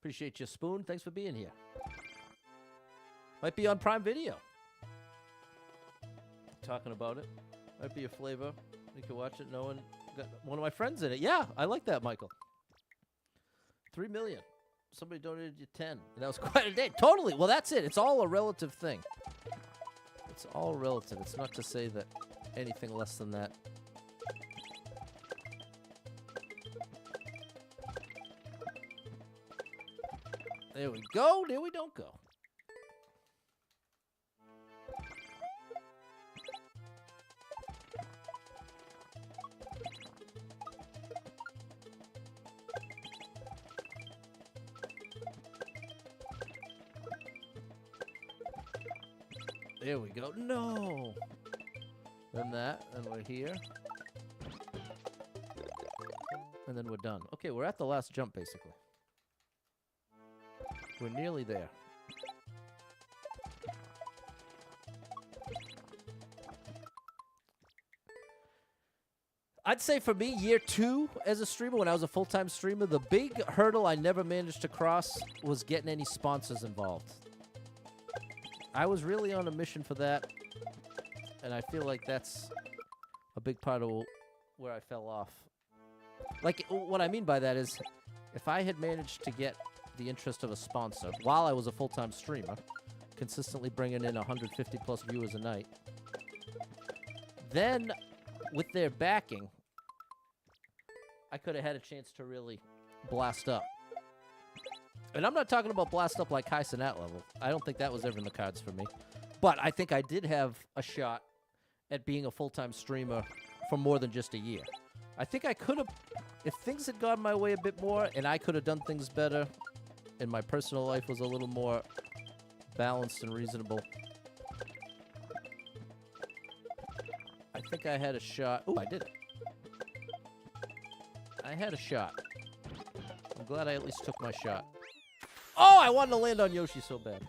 Appreciate you, Spoon. Thanks for being here. Might be on Prime Video. Talking about it. Might be a flavor. You can watch it knowing got one of my friends in it. Yeah, I like that, Michael. 3 million. Somebody donated you 10. And that was quite a day. Totally. Well, that's it. It's all a relative thing. It's all relative. It's not to say that anything less than that. There we go. There we don't go. There we go. No. Then that, and we're here. And then we're done. Okay, we're at the last jump, basically. We're nearly there. I'd say for me, year 2 as a streamer, when I was a full-time streamer, the big hurdle I never managed to cross was getting any sponsors involved. I was really on a mission for that, and I feel like that's a big part of where I fell off. Like, what I mean by that is, if I had managed to get the interest of a sponsor while I was a full-time streamer, consistently bringing in 150-plus viewers a night, then, with their backing, I could have had a chance to really blast up. And I'm not talking about blast up like Kaisenat level. I don't think that was ever in the cards for me. But I think I did have a shot at being a full-time streamer for more than just a year. I think I could have, if things had gone my way a bit more and I could have done things better and my personal life was a little more balanced and reasonable, I think I had a shot. Oh, I did it. I had a shot. I'm glad I at least took my shot. Oh, I wanted to land on Yoshi so bad.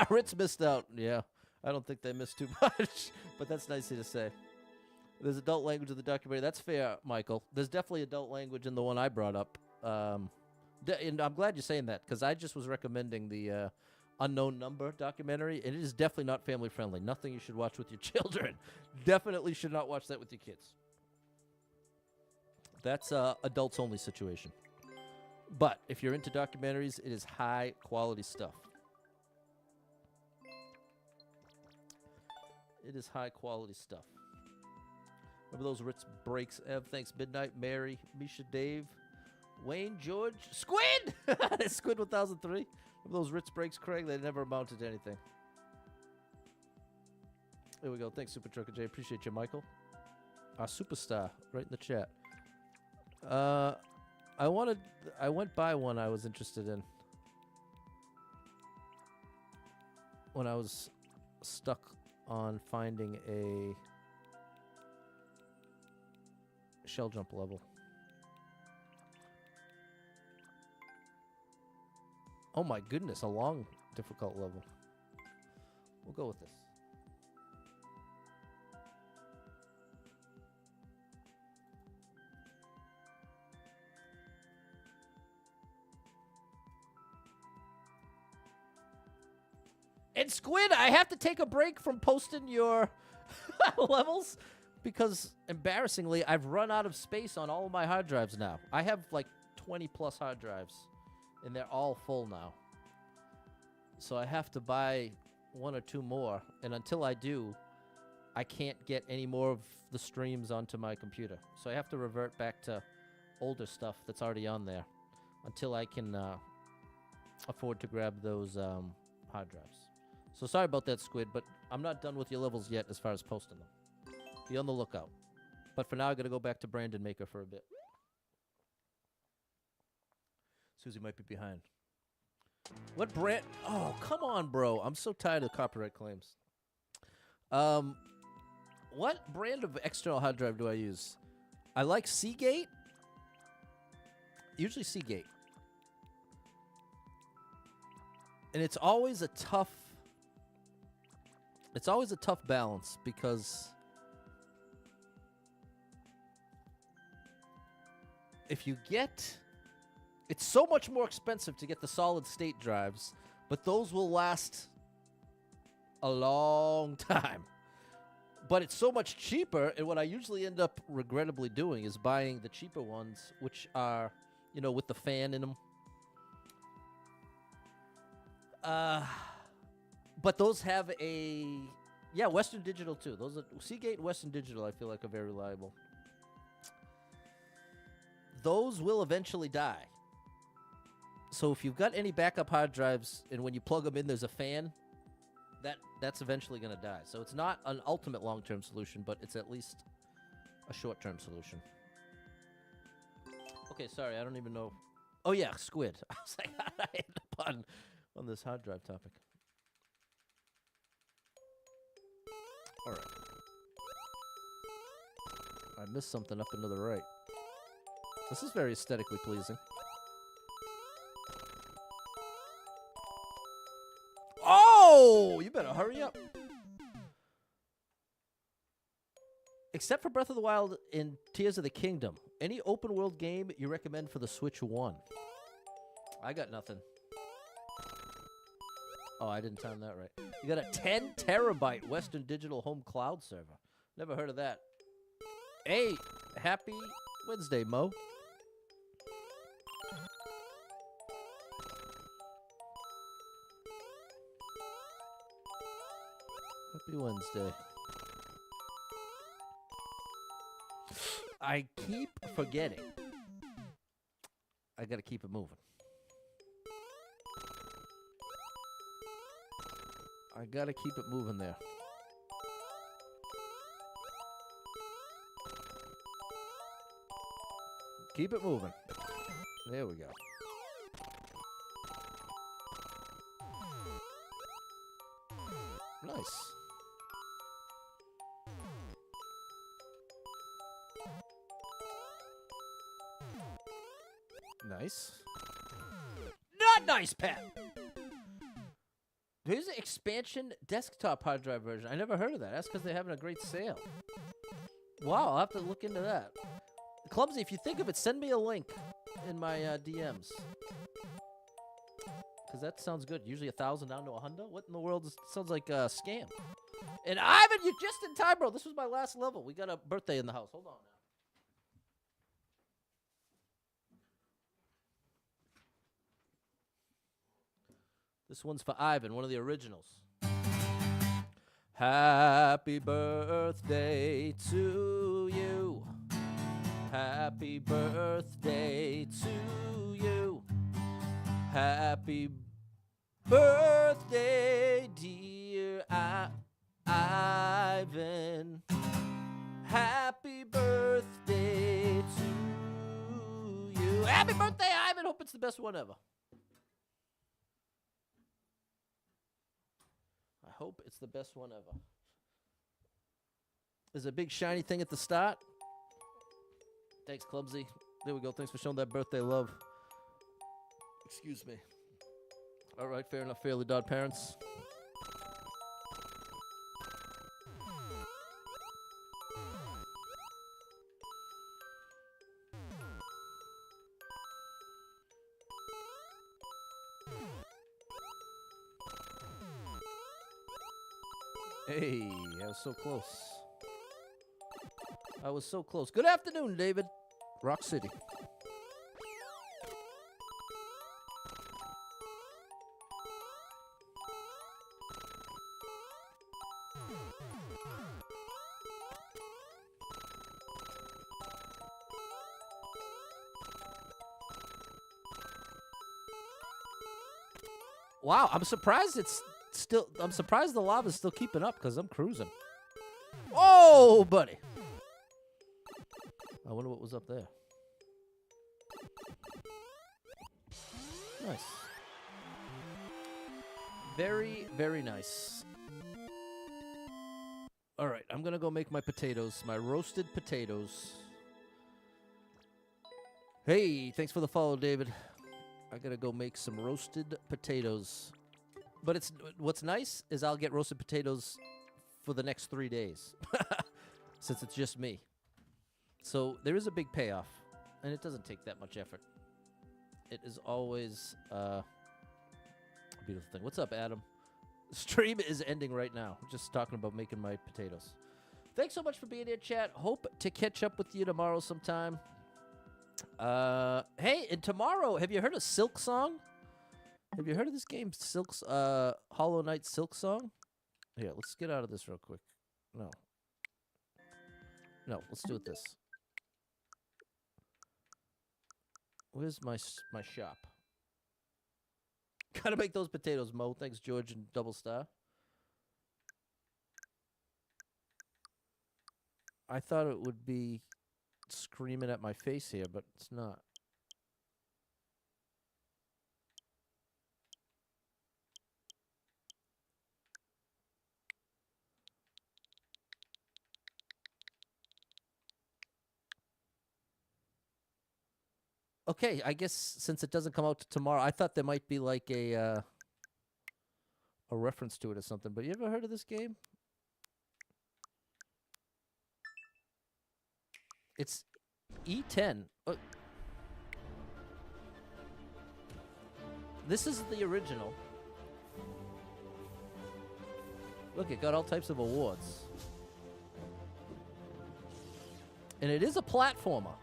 Ritz missed out. Yeah, I don't think they missed too much, but that's nice to say. There's adult language in the documentary. That's fair, Michael. There's definitely adult language in the one I brought up. And I'm glad you're saying that, because I just was recommending the Unknown Number documentary, and it is definitely not family friendly. Nothing you should watch with your children. Definitely should not watch that with your kids. That's a adults only situation. But if you're into documentaries, it is high quality stuff. It is high quality stuff. Remember those Ritz breaks, Ev? Thanks, Midnight, Mary, Misha, Dave, Wayne, George, Squid! Squid 1003. Remember those Ritz breaks, Craig? They never amounted to anything. There we go. Thanks, Super Trucker J. Appreciate you, Michael. Our superstar, right in the chat. I went by one I was interested in when I was stuck on finding a shell jump level. Oh my goodness, a long, difficult level. We'll go with this. And Squid, I have to take a break from posting your levels because, embarrassingly, I've run out of space on all of my hard drives now. I have like 20 plus hard drives, and they're all full now. So I have to buy one or two more, and until I do, I can't get any more of the streams onto my computer. So I have to revert back to older stuff that's already on there until I can afford to grab those hard drives. So sorry about that, Squid, but I'm not done with your levels yet as far as posting them. Be on the lookout. But for now, I got to go back to Brandon Maker for a bit. Susie might be behind. What brand? Oh, come on, bro. I'm so tired of copyright claims. What brand of external hard drive do I use? I like Seagate. Usually Seagate. And it's always a tough balance because if you get, it's so much more expensive to get the solid state drives, but those will last a long time. But it's so much cheaper, and what I usually end up regrettably doing is buying the cheaper ones, which are, you know, with the fan in them. But those have a, yeah, Western Digital too. Those are Seagate and Western Digital. I feel like are very reliable. Those will eventually die. So if you've got any backup hard drives, and when you plug them in, there's a fan, that's eventually going to die. So it's not an ultimate long-term solution, but it's at least a short-term solution. Okay, sorry, I don't even know. Oh yeah, Squid. I was like, how did I end up on on this hard drive topic. All right. I missed something up and to the right. This is very aesthetically pleasing. Oh, you better hurry up. Except for Breath of the Wild and Tears of the Kingdom, any open world game you recommend for the Switch 1? I got nothing. Oh, I didn't time that right. You got a 10 terabyte Western Digital Home Cloud server. Never heard of that. Hey, happy Wednesday, Mo. Happy Wednesday. I keep forgetting. I gotta keep it moving. I gotta keep it moving there. Keep it moving. There we go. Nice. Nice. Not nice, Pat! Here's an expansion desktop hard drive version. I never heard of that. That's because they're having a great sale. Wow, I'll have to look into that. Clumsy, if you think of it, send me a link in my DMs. Because that sounds good. Usually 1,000 down to 100. What in the world? Sounds like a scam. And Ivan, you're just in time, bro. This was my last level. We got a birthday in the house. Hold on now. This one's for Ivan, one of the originals. Happy birthday to you. Happy birthday to you. Happy birthday, dear Ivan. Happy birthday to you. Happy birthday, Ivan. Hope it's the best one ever. I hope it's the best one ever. There's a big shiny thing at the start. Thanks, Clumsy. There we go. Thanks for showing that birthday love. Excuse me. All right, fair enough. Fairly Dodd parents. Hey, I was so close. I was so close. Good afternoon, David. Rock City. Wow, I'm surprised I'm surprised the lava's still keeping up because I'm cruising. Oh, buddy. I wonder what was up there. Nice. Very, very nice. All right, I'm going to go make my potatoes, my roasted potatoes. Hey, thanks for the follow, David. I got to go make some roasted potatoes. But what's nice is I'll get roasted potatoes for the next 3 days since it's just me. So there is a big payoff, and it doesn't take that much effort. It is always a beautiful thing. What's up, Adam? The stream is ending right now. I'm just talking about making my potatoes. Thanks so much for being here, chat. Hope to catch up with you tomorrow sometime. Hey, and tomorrow, have you heard of Silk Song? Have you heard of this game, Hollow Knight Silk Song? Here, let's get out of this real quick. No, let's do it this. Where's my shop? Gotta make those potatoes, Mo. Thanks, George and Double Star. I thought it would be screaming at my face here, but it's not. Okay, I guess since it doesn't come out tomorrow, I thought there might be like a reference to it or something. But you ever heard of this game? It's E10. This is the original. Look, it got all types of awards. And it is a platformer.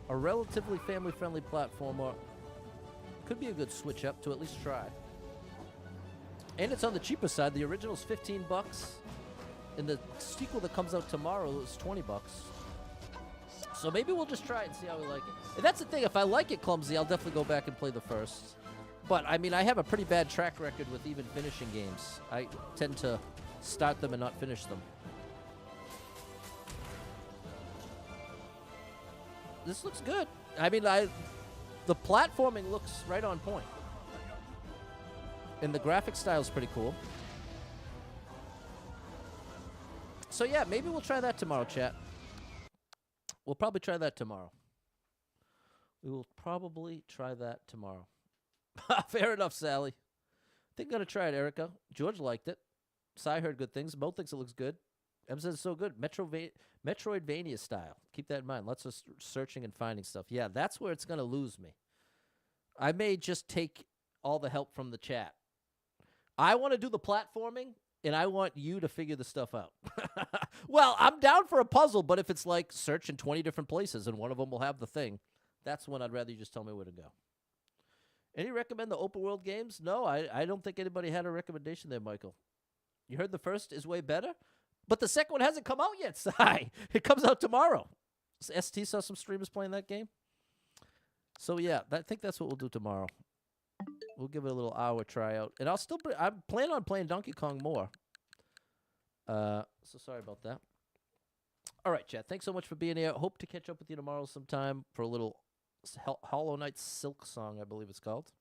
A relatively family-friendly platformer. Could be a good switch up to at least try. And it's on the cheaper side. The original's $15. And the sequel that comes out tomorrow is $20. So maybe we'll just try it and see how we like it. And that's the thing. If I like it clumsy, I'll definitely go back and play the first. But, I mean, I have a pretty bad track record with even finishing games. I tend to start them and not finish them. This looks good. I mean, the platforming looks right on point. And the graphic style is pretty cool. So, yeah, maybe we'll try that tomorrow, chat. We'll probably try that tomorrow. We will probably try that tomorrow. Fair enough, Sally. I think I'm going to try it, Erica. George liked it. Cy heard good things. Mo thinks it looks good. Em says it's so good. Metroidvania style. Keep that in mind. Lots of searching and finding stuff. Yeah, that's where it's going to lose me. I may just take all the help from the chat. I want to do the platforming, and I want you to figure the stuff out. Well, I'm down for a puzzle, but if it's like search in 20 different places and one of them will have the thing, that's when I'd rather you just tell me where to go. Any recommend the open world games? No, I don't think anybody had a recommendation there, Michael. You heard the first is way better? But the second one hasn't come out yet, Sai. It comes out tomorrow. ST saw some streamers playing that game. So, yeah, I think that's what we'll do tomorrow. We'll give it a little hour tryout. And I plan on playing Donkey Kong more. So sorry about that. All right, chat. Thanks so much for being here. Hope to catch up with you tomorrow sometime for a little Hollow Knight Silk Song, I believe it's called.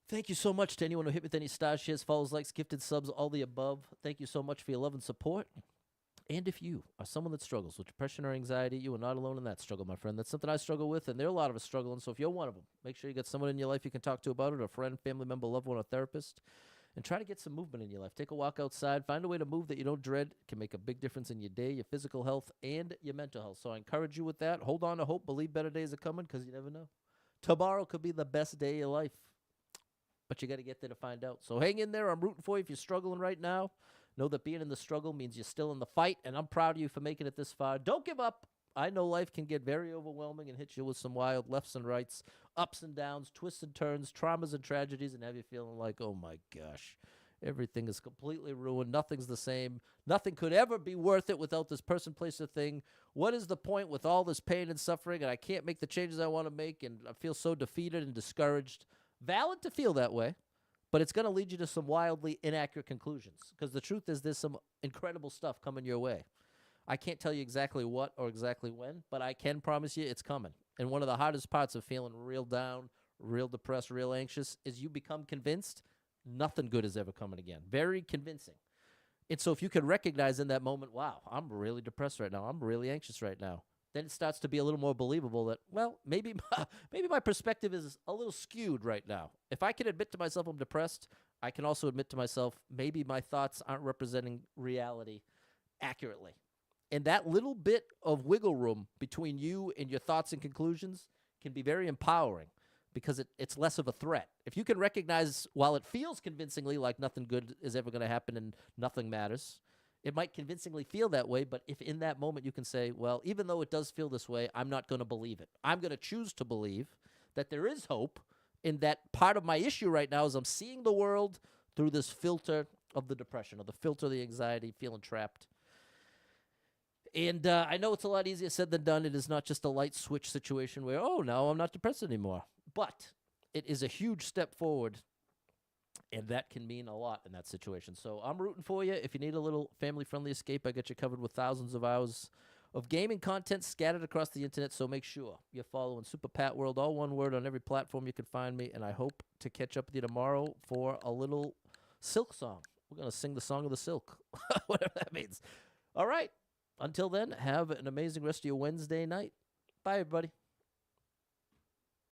Thank you so much to anyone who hit with any stars, shares, follows, likes, gifted subs, all the above. Thank you so much for your love and support. And if you are someone that struggles with depression or anxiety, you are not alone in that struggle, my friend. That's something I struggle with, and there are a lot of us struggling. So if you're one of them, make sure you got someone in your life you can talk to about it, a friend, family member, loved one, a therapist, and try to get some movement in your life. Take a walk outside. Find a way to move that you don't dread. It can make a big difference in your day, your physical health, and your mental health. So I encourage you with that. Hold on to hope. Believe better days are coming because you never know. Tomorrow could be the best day of your life, but you got to get there to find out. So hang in there. I'm rooting for you if you're struggling right now. Know that being in the struggle means you're still in the fight, and I'm proud of you for making it this far. Don't give up. I know life can get very overwhelming and hit you with some wild lefts and rights, ups and downs, twists and turns, traumas and tragedies, and have you feeling like, oh my gosh, everything is completely ruined. Nothing's the same. Nothing could ever be worth it without this person, place, or thing. What is the point with all this pain and suffering, and I can't make the changes I want to make, and I feel so defeated and discouraged? Valid to feel that way. But it's going to lead you to some wildly inaccurate conclusions. Because the truth is there's some incredible stuff coming your way. I can't tell you exactly what or exactly when, but I can promise you it's coming. And one of the hardest parts of feeling real down, real depressed, real anxious is you become convinced nothing good is ever coming again. Very convincing. And so if you can recognize in that moment, wow, I'm really depressed right now. I'm really anxious right now. Then it starts to be a little more believable that, well, maybe my perspective is a little skewed right now. If I can admit to myself I'm depressed, I can also admit to myself maybe my thoughts aren't representing reality accurately. And that little bit of wiggle room between you and your thoughts and conclusions can be very empowering because it's less of a threat. If you can recognize, while it feels convincingly like nothing good is ever going to happen and nothing matters, it might convincingly feel that way, but if in that moment you can say, well, even though it does feel this way, I'm not going to believe it. I'm going to choose to believe that there is hope, and that part of my issue right now is I'm seeing the world through this filter of the depression, or the filter of the anxiety, feeling trapped. And I know it's a lot easier said than done. It is not just a light switch situation where, oh, now I'm not depressed anymore. But it is a huge step forward. And that can mean a lot in that situation. So I'm rooting for you. If you need a little family-friendly escape, I got you covered with thousands of hours of gaming content scattered across the internet. So make sure you're following Super Pat World, all one word, on every platform you can find me. And I hope to catch up with you tomorrow for a little Silk song. We're going to sing the song of the Silk, whatever that means. All right. Until then, have an amazing rest of your Wednesday night. Bye, everybody.